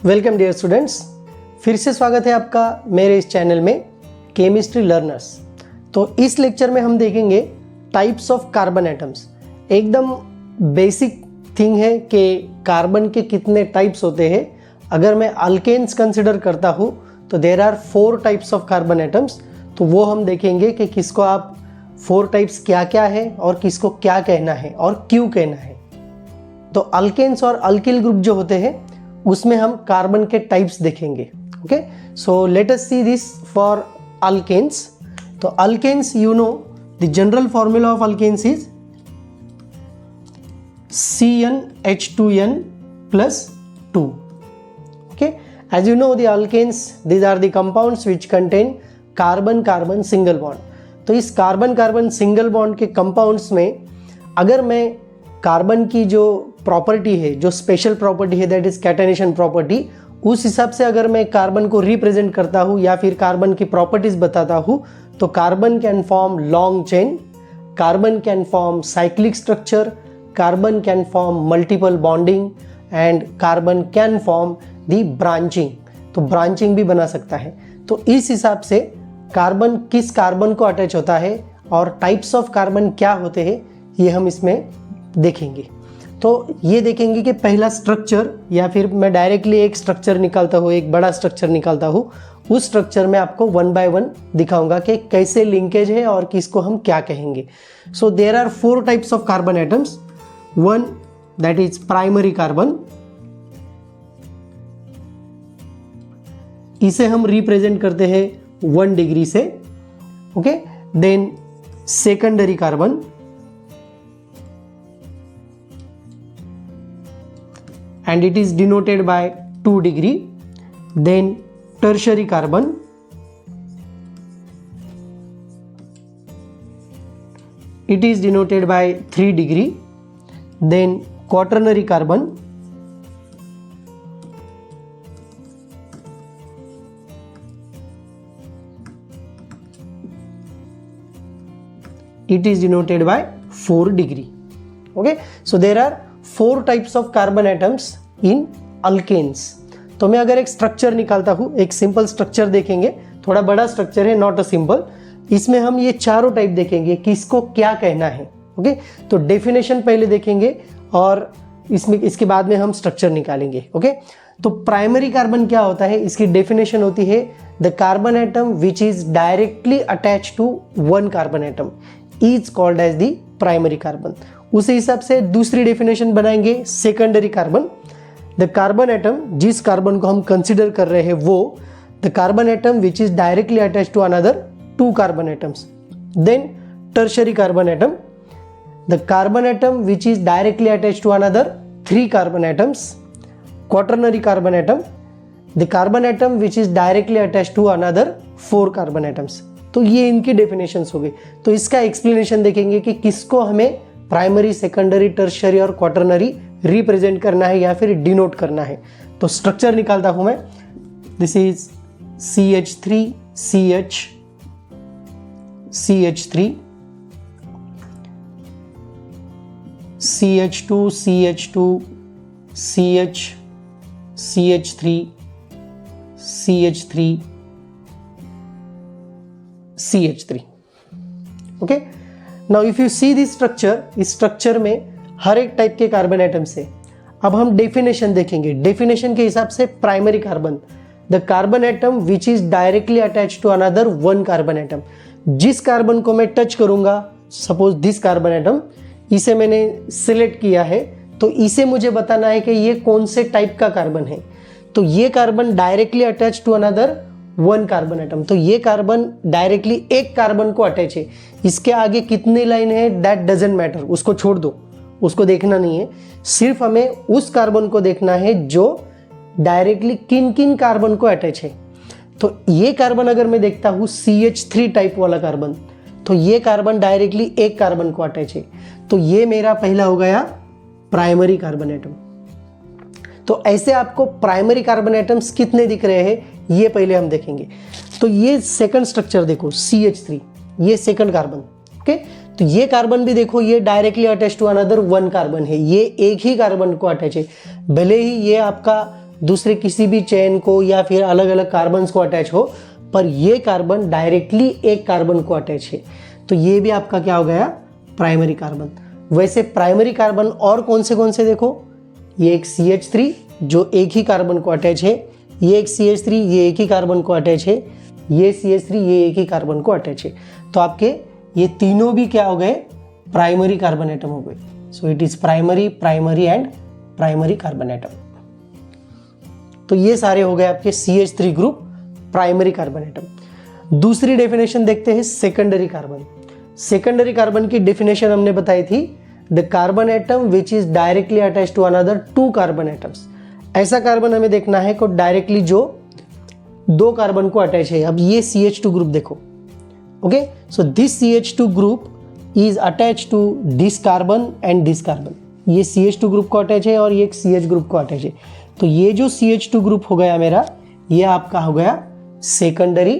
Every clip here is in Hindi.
वेलकम डियर स्टूडेंट्स, फिर से स्वागत है आपका मेरे इस चैनल में केमिस्ट्री लर्नर्स। तो इस लेक्चर में हम देखेंगे टाइप्स ऑफ कार्बन एटम्स। एकदम बेसिक थिंग है कि कार्बन के कितने टाइप्स होते हैं। अगर मैं अल्केन्स कंसिडर करता हूँ तो there are 4 types of carbon atoms. तो वो हम देखेंगे कि किसको आप 4 टाइप्स क्या क्या है और किसको क्या कहना है और क्यों कहना है। तो अल्केन्स और अल्किल ग्रुप जो होते हैं उसमें हम कार्बन के टाइप्स देखेंगे। Okay, so let us see this for alkanes. तो alkanes, you know the general formula of alkanes is CnH2n plus 2. Okay, as you know the alkanes, these are the compounds which contain carbon carbon single bond. तो इस कार्बन कार्बन सिंगल बॉन्ड के कंपाउंड्स में अगर मैं कार्बन की जो प्रॉपर्टी है, जो स्पेशल प्रॉपर्टी है, दैट इज कैटेनेशन प्रॉपर्टी, उस हिसाब से अगर मैं कार्बन को रिप्रेजेंट करता हूँ या फिर कार्बन की प्रॉपर्टीज बताता हूँ तो carbon can form long chain, carbon can form cyclic structure, carbon can form multiple bonding and carbon can form the branching. तो ब्रांचिंग भी बना सकता है। तो इस हिसाब से कार्बन किस कार्बन को अटैच होता है और टाइप्स ऑफ कार्बन क्या होते हैं ये हम इसमें देखेंगे। तो ये देखेंगे कि पहला स्ट्रक्चर, या फिर मैं डायरेक्टली एक स्ट्रक्चर निकालता हूँ, एक बड़ा स्ट्रक्चर निकालता हूँ, उस स्ट्रक्चर में आपको 1 बाय 1 दिखाऊंगा कि कैसे लिंकेज है और किसको हम क्या कहेंगे। So there are 4 types of carbon atoms. One that is primary carbon, इसे हम रिप्रेजेंट करते हैं 1 डिग्री से। Okay, then secondary carbon, and it is denoted by 2 degree. Then tertiary carbon, it is denoted by 3 degree. Then quaternary carbon, it is denoted by 4 degree. Okay, so there are 4 types of carbon atoms in alkanes। तो मैं अगर एक स्ट्रक्चर निकालता हूँ, एक सिंपल स्ट्रक्चर देखेंगे, थोड़ा बड़ा स्ट्रक्चर है, नॉट अ सिंपल। इसमें हम ये चारों टाइप देखेंगे किसको क्या कहना है। ओके, तो डेफिनेशन पहले देखेंगे और इसके बाद में हम स्ट्रक्चर निकालेंगे। ओके, तो प्राइमरी कार्बन क्या होता है, इसकी डेफिनेशन होती है the carbon atom which is directly attach to 1 carbon atom is called as the primary carbon. उसी हिसाब से दूसरी डेफिनेशन बनाएंगे secondary carbon. The carbon atom, जिस कार्बन को हम कंसिडर कर रहे हैं वो the carbon atom which is directly attach to another 2 carbon atoms. Then tertiary carbon atom, the carbon atom which is directly attach to another 3 carbon atoms. Quaternary carbon atom, the carbon atom which is directly attach to another 4 carbon atoms. तो ये इनकी डेफिनेशंस हो गई। तो इसका एक्सप्लेनेशन देखेंगे कि किसको हमें प्राइमरी, सेकेंडरी, टर्शियरी और क्वाटरनरी रिप्रेजेंट करना है या फिर डिनोट करना है। तो स्ट्रक्चर निकालता हूं मैं। This is CH3 CH CH3 CH2 CH2 CH CH3 CH3 CH3। Okay, now if you see this structure, इस स्ट्रक्चर में हर एक टाइप के कार्बन एटम्स है। अब हम डेफिनेशन देखेंगे। डेफिनेशन के हिसाब से primary carbon, the carbon atom which is directly attach to another 1 carbon atom. जिस कार्बन को मैं टच करूंगा, सपोज दिस कार्बन एटम, इसे मैंने सिलेक्ट किया है, तो इसे मुझे बताना है कि ये कौन से टाइप का कार्बन है। तो ये carbon directly attach to another 1 carbon atom. तो ये कार्बन डायरेक्टली एक कार्बन को अटैच है। इसके आगे कितनी लाइन है दैट डजंट मैटर, उसको छोड़ दो, उसको देखना नहीं है। सिर्फ हमें उस कार्बन को देखना है जो डायरेक्टली किन किन कार्बन को अटैच है। तो ये कार्बन अगर मैं देखता हूँ CH3 टाइप वाला कार्बन, तो ये कार्बन डायरेक्टली एक कार्बन को अटैच है। तो ये मेरा पहला हो गया प्राइमरी कार्बन एटम। तो ऐसे आपको प्राइमरी कार्बन एटम्स कितने दिख रहे हैं ये पहले हम देखेंगे। तो ये सेकंड स्ट्रक्चर देखो CH3, ये सेकंड कार्बन। ओके, तो ये कार्बन भी देखो, ये directly attach to another 1 carbon है, ये एक ही कार्बन को अटैच है। भले ही ये आपका दूसरे किसी भी चेन को या फिर अलग अलग कार्बन्स को अटैच हो, पर ये कार्बन डायरेक्टली एक कार्बन को अटैच है, तो ये भी आपका क्या हो गया, प्राइमरी कार्बन। वैसे प्राइमरी कार्बन और कौन से देखो, ये एक CH3 जो एक ही कार्बन को अटैच है, ये एक CH3 ये एक ही कार्बन को अटैच है, ये CH3 ये एक ही कार्बन को अटैच है। तो आपके ये तीनों भी क्या हो गए, प्राइमरी कार्बन एटम हो गए। So it is primary, primary and primary carbon atom. तो ये सारे हो गए आपके CH3 group primary carbon atom. दूसरी डेफिनेशन देखते हैं सेकेंडरी कार्बन। सेकेंडरी कार्बन की डेफिनेशन हमने बताई थी, the carbon atom which is directly attach to another 2 carbon atoms. ऐसा कार्बन हमें देखना है को डायरेक्टली जो 2 कार्बन को अटैच है। अब ये CH2 ग्रुप देखो, okay, so this CH2 group is attach to this carbon and this carbon. ये CH2 ग्रुप को अटैच है और ये एक CH ग्रुप को अटैच है। तो ये जो CH2 ग्रुप हो गया मेरा, ये आपका हो गया सेकेंडरी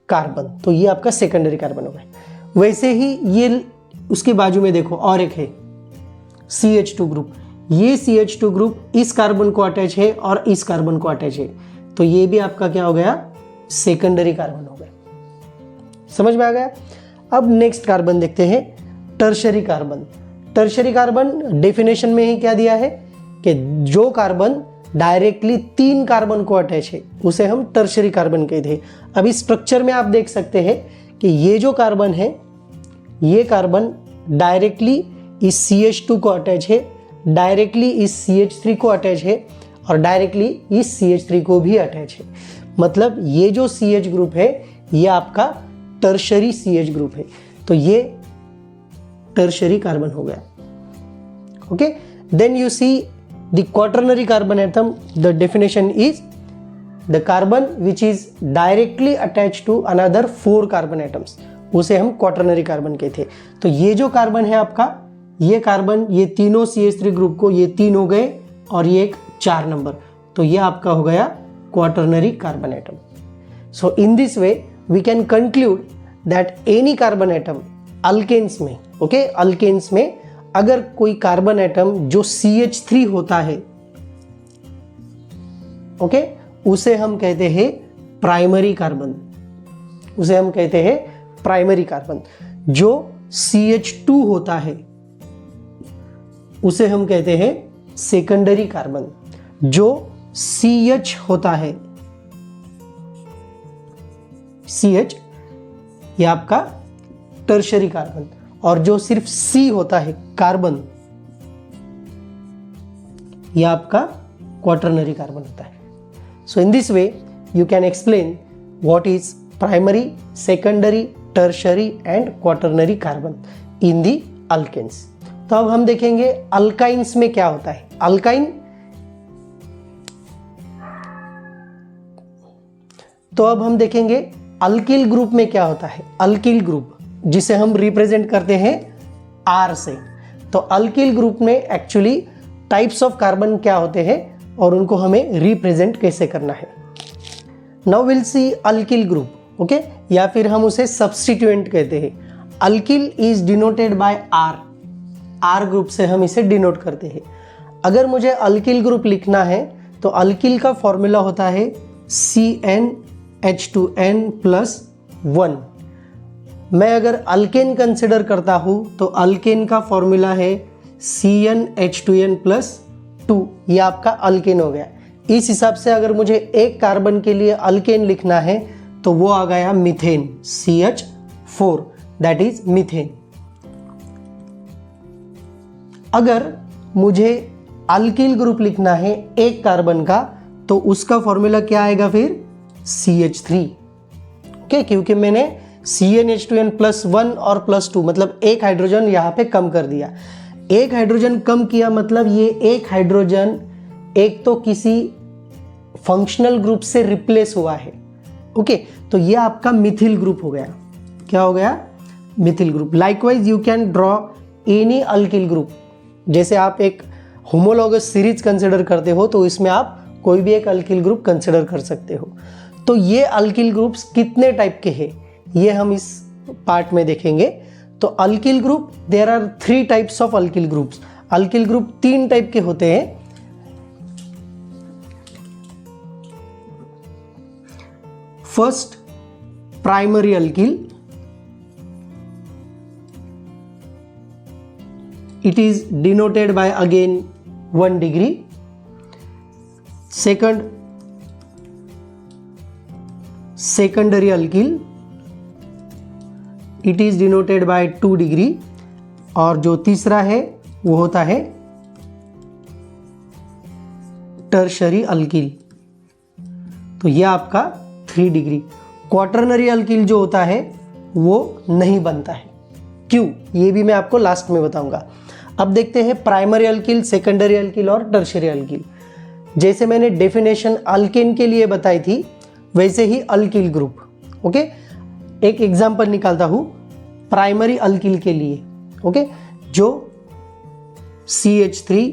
कार्बन। तो ये आपका सेकेंडरी कार्बन हो गया। वैसे ही ये उसके बाजू में देखो और एक है CH2 ग्रुप। ये CH2 ग्रुप इस कार्बन को अटैच है और इस कार्बन को अटैच है, तो ये भी आपका क्या हो गया, सेकेंडरी कार्बन हो गया। समझ में आ गया। अब नेक्स्ट कार्बन देखते हैं, tertiary carbon. Tertiary carbon definition में ही क्या दिया है कि जो कार्बन डायरेक्टली 3 कार्बन को अटैच है उसे हम टर्शरी कार्बन कहते हैं। अब इस स्ट्रक्चर में आप देख सकते हैं कि ये जो कार्बन है, ये कार्बन डायरेक्टली इस CH2 को अटैच है, डायरेक्टली इस CH3 को अटैच है और डायरेक्टली इस CH3 को भी अटैच है। मतलब ये जो CH ग्रुप है ये आपका टर्शरी CH ग्रुप है। तो ये टर्शरी कार्बन हो गया। Okay, then you see the quaternary carbon atom. The definition is the carbon which is directly attach to another 4 carbon atoms, उसे हम क्वाटरनरी कार्बन कहते हैं। तो ये जो कार्बन है आपका, ये कार्बन, ये तीनों CH3 ग्रुप को, ये 3 हो गए और ये एक 4 नंबर, तो ये आपका हो गया quaternary carbon atom. So in this way we can conclude that any carbon atom alkanes में, ओके, अल्केन्स में अगर कोई कार्बन एटम जो CH3 होता है, ओके, उसे हम कहते हैं प्राइमरी कार्बन, उसे हम कहते हैं प्राइमरी कार्बन। जो CH2 होता है उसे हम कहते हैं सेकेंडरी कार्बन। जो CH होता है, CH, ये आपका टर्शरी कार्बन, और जो सिर्फ C होता है कार्बन, ये आपका क्वाटरनरी कार्बन होता है। So in this way you can explain what is primary, secondary, tertiary and quaternary carbon in the alkanes. तो अब हम देखेंगे अल्काइंस में क्या होता है। अल्काइन, तो अब हम देखेंगे अल्किल ग्रुप में क्या होता है। अल्किल ग्रुप जिसे हम रिप्रेजेंट करते हैं R से। तो अल्किल ग्रुप में एक्चुअली टाइप्स ऑफ कार्बन क्या होते हैं और उनको हमें रिप्रेजेंट कैसे करना है। Now will see alkyl group, okay, या फिर हम उसे सब्स्टिट्यूएंट कहते हैं। Alkyl is denoted by R group से हम इसे डिनोट करते हैं। अगर मुझे अल्किल ग्रुप लिखना है तो अल्किल का फॉर्मूला होता है CnH2n+1। मैं अगर अल्केन कंसिडर करता हूं तो अल्केन का फॉर्मूला है CnH2n+2। ये आपका अल्केन हो गया। इस हिसाब से अगर मुझे एक कार्बन के लिए अल्केन लिखना है तो वो आ गया methane, CH4, that is methane. अगर मुझे अल्किल ग्रुप लिखना है एक कार्बन का तो उसका फॉर्मूला क्या आएगा फिर, CH3, ओके, क्योंकि मैंने CnH2n+1 और +2 मतलब एक हाइड्रोजन यहाँ पे कम कर दिया। एक हाइड्रोजन कम किया मतलब ये एक हाइड्रोजन एक तो किसी फंक्शनल ग्रुप से रिप्लेस हुआ है, ओके, तो ये आपका मिथिल ग्रुप हो गया। क्या हो गया, methyl group. Likewise you can draw any alkyl group. जैसे आप एक होमोलॉगस सीरीज कंसिडर करते हो तो इसमें आप कोई भी एक अल्किल ग्रुप कंसिडर कर सकते हो। तो ये अल्किल ग्रुप्स कितने टाइप के हैं ये हम इस पार्ट में देखेंगे। तो alkyl group, there are 3 types of alkyl groups. Alkyl group 3 type के होते हैं। first primary alkyl, it is denoted by again 1 degree. Second, secondary alkyl, it is denoted by 2 degree. और जो तीसरा है वो होता है टर्शरी अल्किल, तो ये आपका 3 डिग्री। क्वाटरनरी अल्किल जो होता है वो नहीं बनता है, क्यों, ये भी मैं आपको लास्ट में बताऊंगा। अब देखते हैं प्राइमरी अल्किल, सेकेंडरी अल्किल और टर्शरी अल्किल। जैसे मैंने डेफिनेशन अल्केन के लिए बताई थी वैसे ही अल्किल ग्रुप। ओके, एक एग्जांपल निकालता हूं प्राइमरी अल्किल के लिए। ओके, जो CH3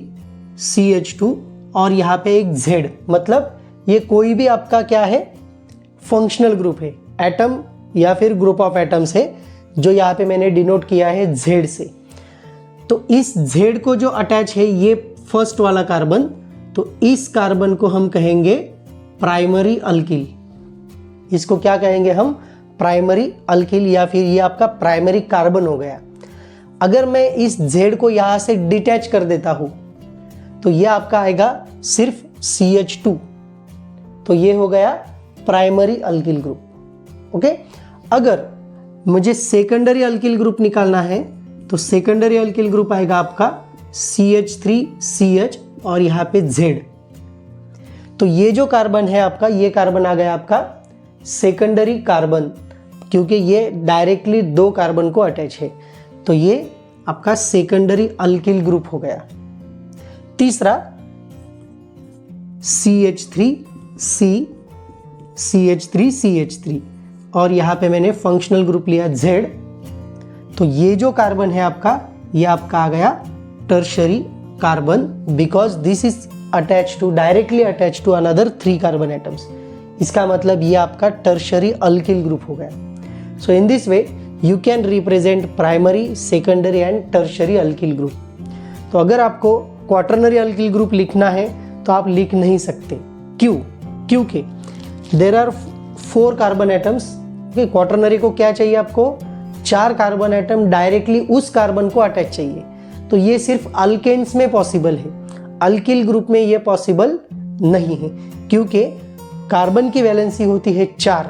CH2 और यहाँ पे एक Z, मतलब ये कोई भी आपका क्या है, फंक्शनल ग्रुप है, एटम या फिर ग्रुप ऑफ एटम्स है, जो यहाँ पे मैंने डिनोट किया है Z से। तो इस Z को जो अटैच है ये फर्स्ट वाला कार्बन, तो इस कार्बन को हम कहेंगे प्राइमरी अल्किल। इसको क्या कहेंगे हम, प्राइमरी अल्किल, या फिर ये आपका प्राइमरी कार्बन हो गया। अगर मैं इस Z को यहां से डिटैच कर देता हूं तो ये आपका आएगा सिर्फ CH2, तो ये हो गया प्राइमरी अल्किल ग्रुप। ओके, अगर मुझे सेकेंडरी अल्किल ग्रुप निकालना है तो सेकेंडरी अल्किल ग्रुप आएगा आपका CH3CH और यहाँ पे Z। तो ये जो कार्बन है आपका, ये कार्बन आ गया आपका सेकेंडरी कार्बन, क्योंकि ये डायरेक्टली 2 कार्बन को अटैच है, तो ये आपका सेकेंडरी अल्किल ग्रुप हो गया। तीसरा CH3 और यहाँ पे मैंने फंक्शनल ग्रुप लिया Z, तो ये जो कार्बन है आपका, ये आपका आ गया tertiary carbon, because this is attach to, directly attach to another 3 carbon atoms. इसका मतलब ये आपका टर्शरी अल्किल ग्रुप हो गया। So in this way you can represent primary, secondary and tertiary alkyl group. तो अगर आपको क्वाटरनरी अल्किल ग्रुप लिखना है तो आप लिख नहीं सकते, क्यों, क्योंकि there are 4 carbon atoms. Quaternary को क्या चाहिए आपको, 4 कार्बन एटम डायरेक्टली उस कार्बन को अटैच चाहिए, तो ये सिर्फ अल्केन्स में पॉसिबल है, अल्किल ग्रुप में ये पॉसिबल नहीं है, क्योंकि कार्बन की वैलेंसी होती है 4,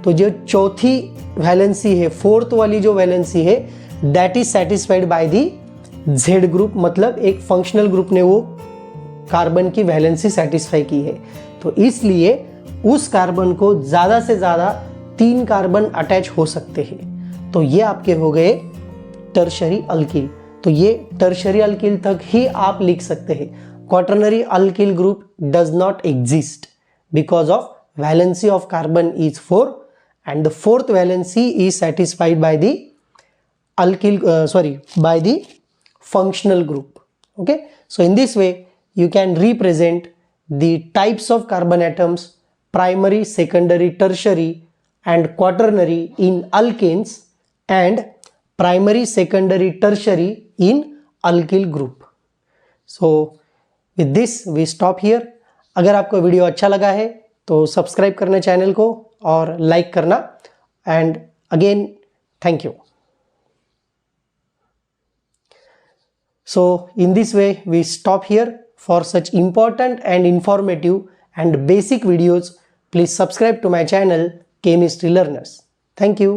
तो जो चौथी वैलेंसी है, 4th वाली जो वैलेंसी है, that is satisfied by the Z group, मतलब एक फंक्शनल ग्रुप ने वो कार्बन की वैलेंसी सेटिस्फाई की है, तो इसलिए उस कार्बन को ज्यादा से ज्यादा 3 कार्बन अटैच हो सकते हैं, तो ये आपके हो गए टर्शरी अल्किल। तो ये टर्शरी अल्किल तक ही आप लिख सकते हैं। Quaternary alkyl group does not exist because of valency of carbon is 4 and the 4th valency is satisfied by the alkyl by the functional group. Okay, so in this way you can represent the types of carbon atoms primary, secondary, tertiary and quaternary in alkanes and primary, secondary, tertiary in alkyl group. So with this we stop here. अगर आपको वीडियो अच्छा लगा है तो सब्सक्राइब करना चैनल को और लाइक करना, and again thank you. So in this way we stop here. For such important and informative and basic videos, please subscribe to my channel Chemistry Learners. Thank you.